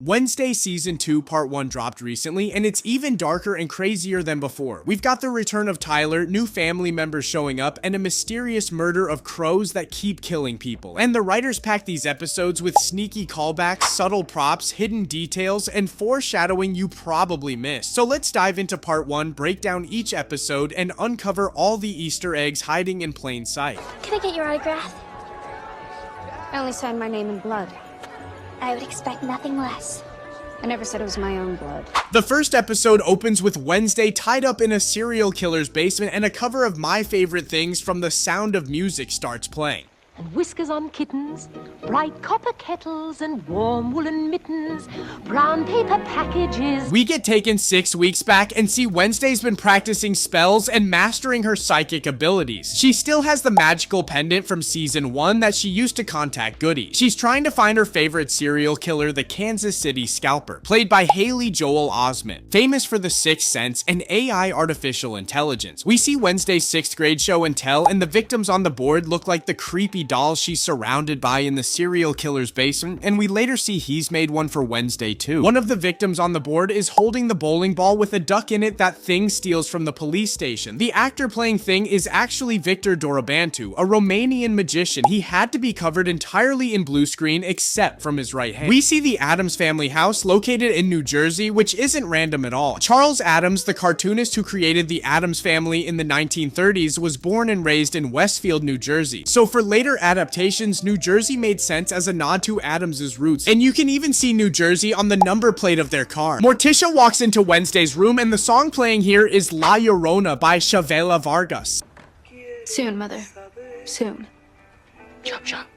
Wednesday Season 2 Part 1 dropped recently, and it's even darker and crazier than before. We've got the return of Tyler, new family members showing up, and a mysterious murder of crows that keep killing people. And the writers packed these episodes with sneaky callbacks, subtle props, hidden details, and foreshadowing you probably missed. So let's dive into Part 1, break down each episode, and uncover all the Easter eggs hiding in plain sight. Can I get your autograph? I only signed my name in blood. I would expect nothing less. I never said it was my own blood. The first episode opens with Wednesday tied up in a serial killer's basement, and a cover of My Favorite Things from The Sound of Music starts playing. And whiskers on kittens, bright copper kettles and warm woolen mittens, brown paper packages. We get taken 6 weeks back and see Wednesday's been practicing spells and mastering her psychic abilities. She still has the magical pendant from season 1 that she used to contact Goody. She's trying to find her favorite serial killer, the Kansas City Scalper, played by Haley Joel Osment, famous for The Sixth Sense and AI artificial intelligence. We see Wednesday's 6th grade show and tell, and the victims on the board look like the creepy dolls she's surrounded by in the serial killer's basement, and we later see he's made one for Wednesday too. One of the victims on the board is holding the bowling ball with a duck in it that Thing steals from the police station. The actor playing Thing is actually Victor Dorobantu, a Romanian magician. He had to be covered entirely in blue screen except from his right hand. We see the Addams family house located in New Jersey, which isn't random at all. Charles Addams, the cartoonist who created the Addams family in the 1930s, was born and raised in Westfield, New Jersey. So for later adaptations, New Jersey made sense as a nod to Addams' roots, and you can even see New Jersey on the number plate of their car. Morticia walks into Wednesday's room, and the song playing here is La Llorona by Chavela Vargas. Soon, Mother. Soon. Chop chop.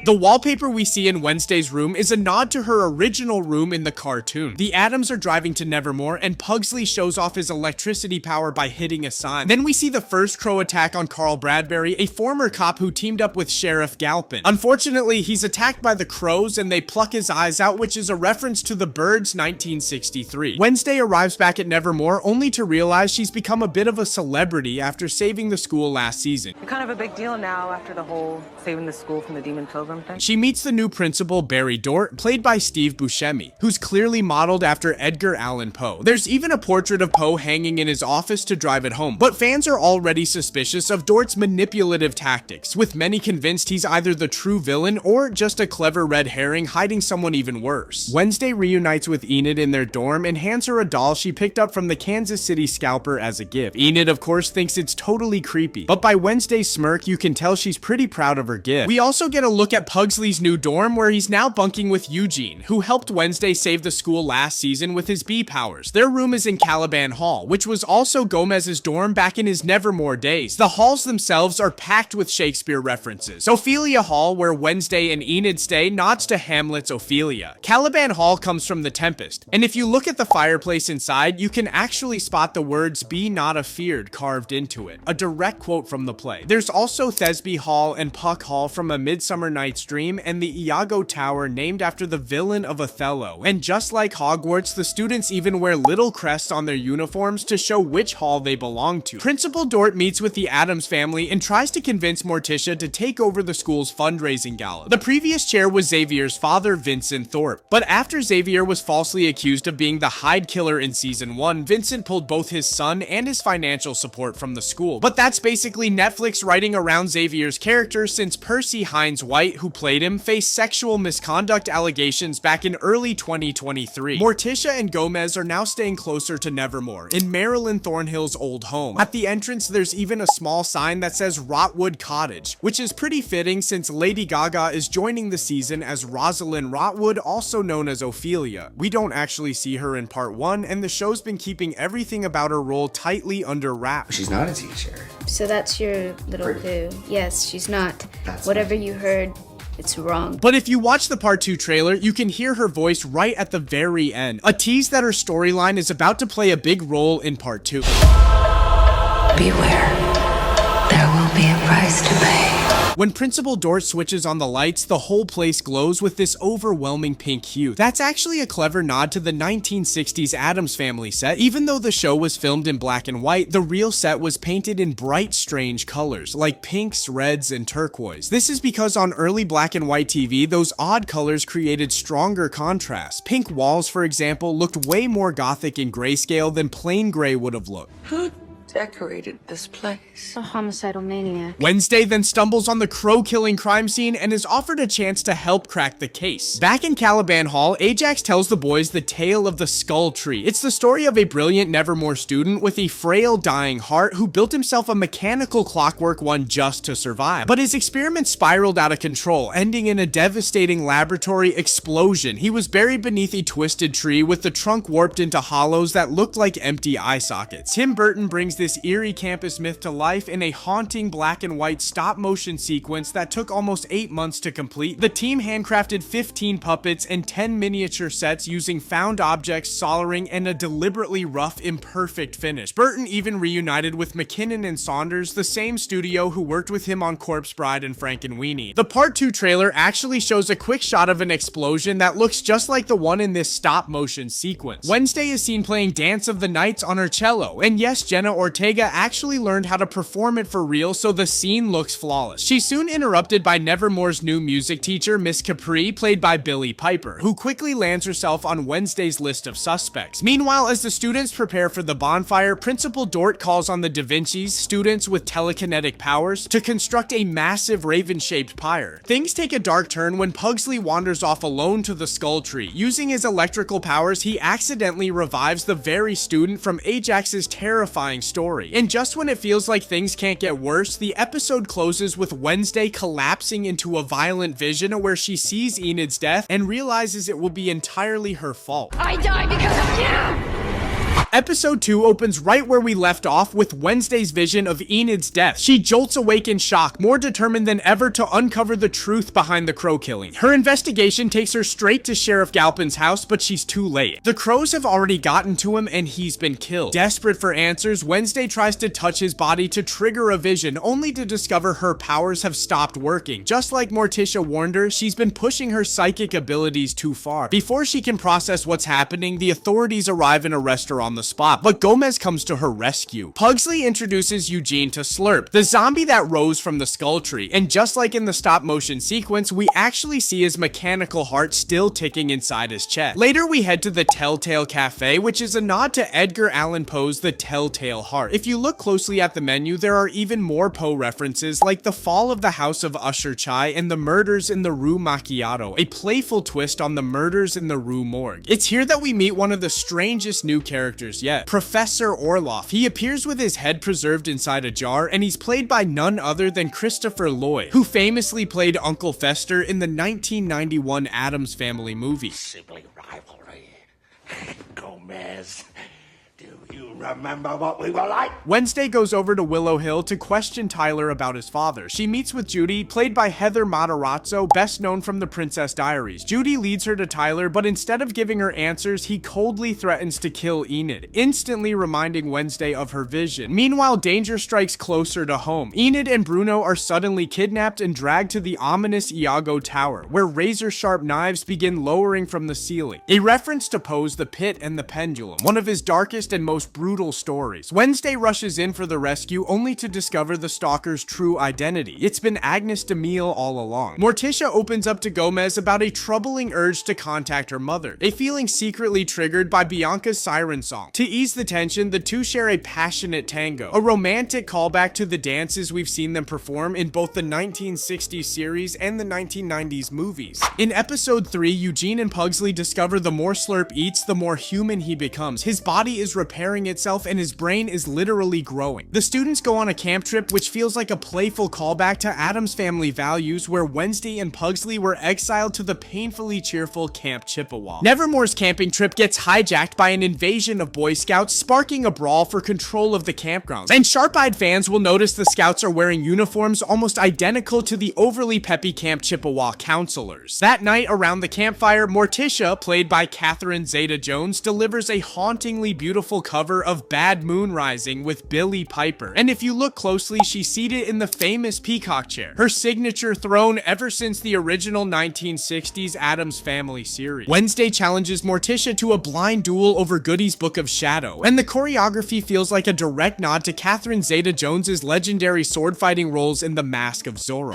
The wallpaper we see in Wednesday's room is a nod to her original room in the cartoon. The Addams are driving to Nevermore, and Pugsley shows off his electricity power by hitting a sign. Then we see the first crow attack on Carl Bradbury, a former cop who teamed up with Sheriff Galpin. Unfortunately, he's attacked by the crows and they pluck his eyes out, which is a reference to The Birds 1963. Wednesday arrives back at Nevermore only to realize she's become a bit of a celebrity after saving the school last season. You're kind of a big deal now after the whole saving the school from the demon pilgrim thing. She meets the new principal, Barry Dort, played by Steve Buscemi, who's clearly modeled after Edgar Allan Poe. There's even a portrait of Poe hanging in his office to drive it home, but fans are already suspicious of Dort's manipulative tactics, with many convinced he's either the true villain or just a clever red herring hiding someone even worse. Wednesday reunites with Enid in their dorm and hands her a doll she picked up from the Kansas City Scalper as a gift. Enid, of course, thinks it's totally creepy, but by Wednesday's smirk, you can tell she's pretty proud of her gift. We also get a look at Pugsley's new dorm, where he's now bunking with Eugene, who helped Wednesday save the school last season with his bee powers. Their room is in Caliban Hall, which was also Gomez's dorm back in his Nevermore days. The halls themselves are packed with Shakespeare references. Ophelia Hall, where Wednesday and Enid stay, nods to Hamlet's Ophelia. Caliban Hall comes from The Tempest, and if you look at the fireplace inside, you can actually spot the words "Be not afeared" carved into it, a direct quote from the play. There's also Thesby Hall and Puck Hall from A Midsummer Night's Dream, and the Iago Tower named after the villain of Othello. And just like Hogwarts, the students even wear little crests on their uniforms to show which hall they belong to. Principal Dort meets with the Addams family and tries to convince Morticia to take over the school's fundraising gala. The previous chair was Xavier's father, Vincent Thorpe, but after Xavier was falsely accused of being the Hyde killer in season 1, Vincent pulled both his son and his financial support from the school. But that's basically Netflix writing around Xavier's character, since Percy Hines White, who played him, faced sexual misconduct allegations back in early 2023. Morticia and Gomez are now staying closer to Nevermore, in Marilyn Thornhill's old home. At the entrance, there's even a small sign that says Rotwood Cottage, which is pretty fitting since Lady Gaga is joining the season as Rosalind Rotwood, also known as Ophelia. We don't actually see her in part 1, and the show's been keeping everything about her role tightly under wraps. She's not a teacher. So that's your little clue. Yes, she's not. Whatever you heard, it's wrong. But if you watch the part 2 trailer, you can hear her voice right at the very end, a tease that her storyline is about to play a big role in part 2. Beware, there will be a price to pay. When Principal Dort switches on the lights, the whole place glows with this overwhelming pink hue. That's actually a clever nod to the 1960s Addams Family set. Even though the show was filmed in black and white, the real set was painted in bright, strange colors, like pinks, reds, and turquoise. This is because on early black and white TV, those odd colors created stronger contrast. Pink walls, for example, looked way more gothic in grayscale than plain gray would have looked. Who decorated this place? A homicidal maniac. Wednesday then stumbles on the crow-killing crime scene and is offered a chance to help crack the case. Back in Caliban Hall, Ajax tells the boys the tale of the Skull Tree. It's the story of a brilliant Nevermore student with a frail, dying heart who built himself a mechanical clockwork one just to survive. But his experiments spiraled out of control, ending in a devastating laboratory explosion. He was buried beneath a twisted tree with the trunk warped into hollows that looked like empty eye sockets. Tim Burton brings this eerie campus myth to life in a haunting black and white stop motion sequence that took almost 8 months to complete. The team handcrafted 15 puppets and 10 miniature sets using found objects, soldering, and a deliberately rough, imperfect finish. Burton even reunited with McKinnon and Saunders, the same studio who worked with him on Corpse Bride and Frankenweenie. The Part 2 trailer actually shows a quick shot of an explosion that looks just like the one in this stop motion sequence. Wednesday is seen playing Dance of the Nights on her cello, and yes, Jenna Ortega actually learned how to perform it for real, so the scene looks flawless. She's soon interrupted by Nevermore's new music teacher, Miss Capri, played by Billie Piper, who quickly lands herself on Wednesday's list of suspects. Meanwhile, as the students prepare for the bonfire, Principal Dort calls on the Da Vinci's, students with telekinetic powers, to construct a massive raven-shaped pyre. Things take a dark turn when Pugsley wanders off alone to the Skull Tree. Using his electrical powers, he accidentally revives the very student from Ajax's terrifying story. And just when it feels like things can't get worse, the episode closes with Wednesday collapsing into a violent vision where she sees Enid's death and realizes it will be entirely her fault. I die because of you! Episode 2 opens right where we left off with Wednesday's vision of Enid's death. She jolts awake in shock, more determined than ever to uncover the truth behind the crow killing. Her investigation takes her straight to Sheriff Galpin's house, but she's too late. The crows have already gotten to him and he's been killed. Desperate for answers, Wednesday tries to touch his body to trigger a vision, only to discover her powers have stopped working. Just like Morticia warned her, she's been pushing her psychic abilities too far. Before she can process what's happening, the authorities arrive and arrest her on the spot, but Gomez comes to her rescue. Pugsley introduces Eugene to Slurp, the zombie that rose from the Skull Tree, and just like in the stop motion sequence, we actually see his mechanical heart still ticking inside his chest. Later we head to the Telltale Cafe, which is a nod to Edgar Allan Poe's The Telltale Heart. If you look closely at the menu, there are even more Poe references like the fall of the House of Usher Chai and the murders in the Rue Macchiato, a playful twist on the murders in the Rue Morgue. It's here that we meet one of the strangest new characters yet, Professor Orloff. He appears with his head preserved inside a jar, and he's played by none other than Christopher Lloyd, who famously played Uncle Fester in the 1991 Addams Family movie. Sibling rivalry. Gomez, do you remember what we were like? Wednesday goes over to Willow Hill to question Tyler about his father. She meets with Judy, played by Heather Matarazzo, best known from The Princess Diaries. Judy leads her to Tyler, but instead of giving her answers, he coldly threatens to kill Enid, instantly reminding Wednesday of her vision. Meanwhile, danger strikes closer to home. Enid and Bruno are suddenly kidnapped and dragged to the ominous Iago Tower, where razor-sharp knives begin lowering from the ceiling. A reference to Poe's The Pit and the Pendulum, one of his darkest and most brutal stories. Wednesday rushes in for the rescue, only to discover the stalker's true identity. It's been Agnes DeMille all along. Morticia opens up to Gomez about a troubling urge to contact her mother, a feeling secretly triggered by Bianca's siren song. To ease the tension, the two share a passionate tango, a romantic callback to the dances we've seen them perform in both the 1960s series and the 1990s movies. In episode 3, Eugene and Pugsley discover the more Slurp eats, the more human he becomes. His body is repairing itself and his brain is literally growing. The students go on a camp trip, which feels like a playful callback to Addams Family Values, where Wednesday and Pugsley were exiled to the painfully cheerful Camp Chippewa. Nevermore's camping trip gets hijacked by an invasion of Boy Scouts, sparking a brawl for control of the campgrounds. And sharp-eyed fans will notice the Scouts are wearing uniforms almost identical to the overly peppy Camp Chippewa counselors. That night, around the campfire, Morticia, played by Catherine Zeta-Jones, delivers a hauntingly beautiful beautiful cover of Bad Moon Rising with Billie Piper. And if you look closely, she's seated in the famous peacock chair, her signature throne ever since the original 1960s Addams Family series. Wednesday challenges Morticia to a blind duel over Goody's Book of Shadow, and the choreography feels like a direct nod to Catherine Zeta-Jones's legendary sword fighting roles in The Mask of Zorro.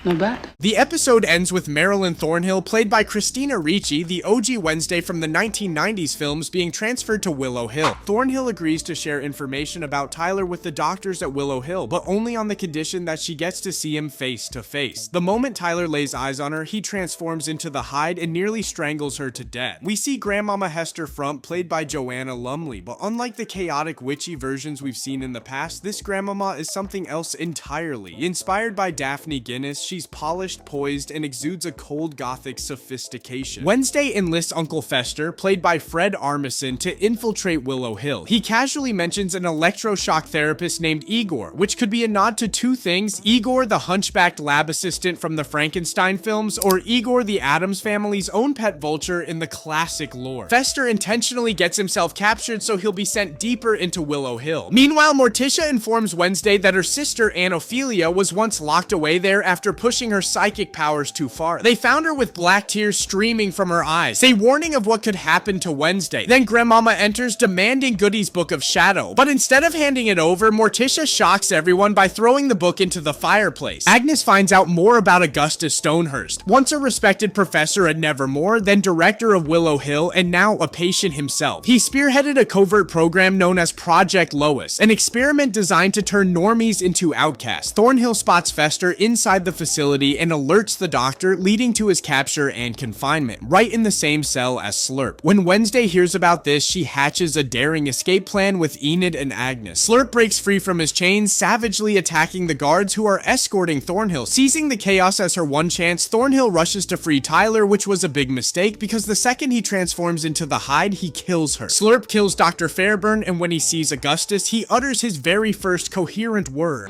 Not bad. The episode ends with Marilyn Thornhill, played by Christina Ricci, the OG Wednesday from the 1990s films, being transferred to Willow Hill. Thornhill agrees to share information about Tyler with the doctors at Willow Hill, but only on the condition that she gets to see him face to face. The moment Tyler lays eyes on her, he transforms into the Hyde and nearly strangles her to death. We see Grandmama Hester Frump, played by Joanna Lumley, but unlike the chaotic witchy versions we've seen in the past, this Grandmama is something else entirely. Inspired by Daphne Guinness, she's polished, poised, and exudes a cold gothic sophistication. Wednesday enlists Uncle Fester, played by Fred Armisen, to infiltrate Willow Hill. He casually mentions an electroshock therapist named Igor, which could be a nod to two things: Igor, the hunchbacked lab assistant from the Frankenstein films, or Igor, the Addams family's own pet vulture in the classic lore. Fester intentionally gets himself captured so he'll be sent deeper into Willow Hill. Meanwhile, Morticia informs Wednesday that her sister Anophelia was once locked away there after pushing her psychic powers too far. They found her with black tears streaming from her eyes, a warning of what could happen to Wednesday. Then Grandmama enters, demanding Goody's Book of Shadow, but instead of handing it over, Morticia shocks everyone by throwing the book into the fireplace. Agnes finds out more about Augustus Stonehurst, once a respected professor at Nevermore, then director of Willow Hill, and now a patient himself. He spearheaded a covert program known as Project Lois, an experiment designed to turn normies into outcasts. Thornhill spots Fester inside the facility and alerts the doctor, leading to his capture and confinement, right in the same cell as Slurp. When Wednesday hears about this, she hatches a daring escape plan with Enid and Agnes. Slurp breaks free from his chains, savagely attacking the guards who are escorting Thornhill. Seizing the chaos as her one chance, Thornhill rushes to free Tyler, which was a big mistake because the second he transforms into the Hyde, he kills her. Slurp kills Dr. Fairburn, and when he sees Augustus, he utters his very first coherent word.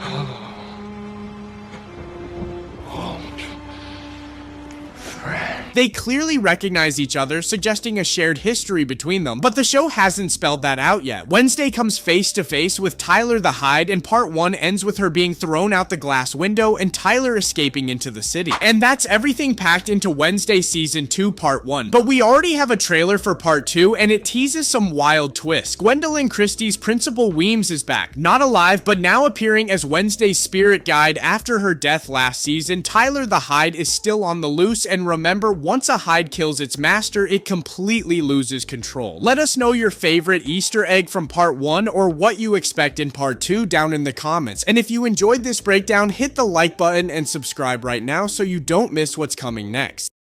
They clearly recognize each other, suggesting a shared history between them, but the show hasn't spelled that out yet. Wednesday comes face to face with Tyler the Hyde, and part 1 ends with her being thrown out the glass window and Tyler escaping into the city. And that's everything packed into Wednesday Season 2 Part 1. But we already have a trailer for Part 2, and it teases some wild twists. Gwendolyn Christie's Principal Weems is back, not alive, but now appearing as Wednesday's spirit guide after her death last season. Tyler the Hyde is still on the loose, and remember, once a Hyde kills its master, it completely loses control. Let us know your favorite Easter egg from Part 1 or what you expect in Part 2 down in the comments. And if you enjoyed this breakdown, hit the like button and subscribe right now so you don't miss what's coming next.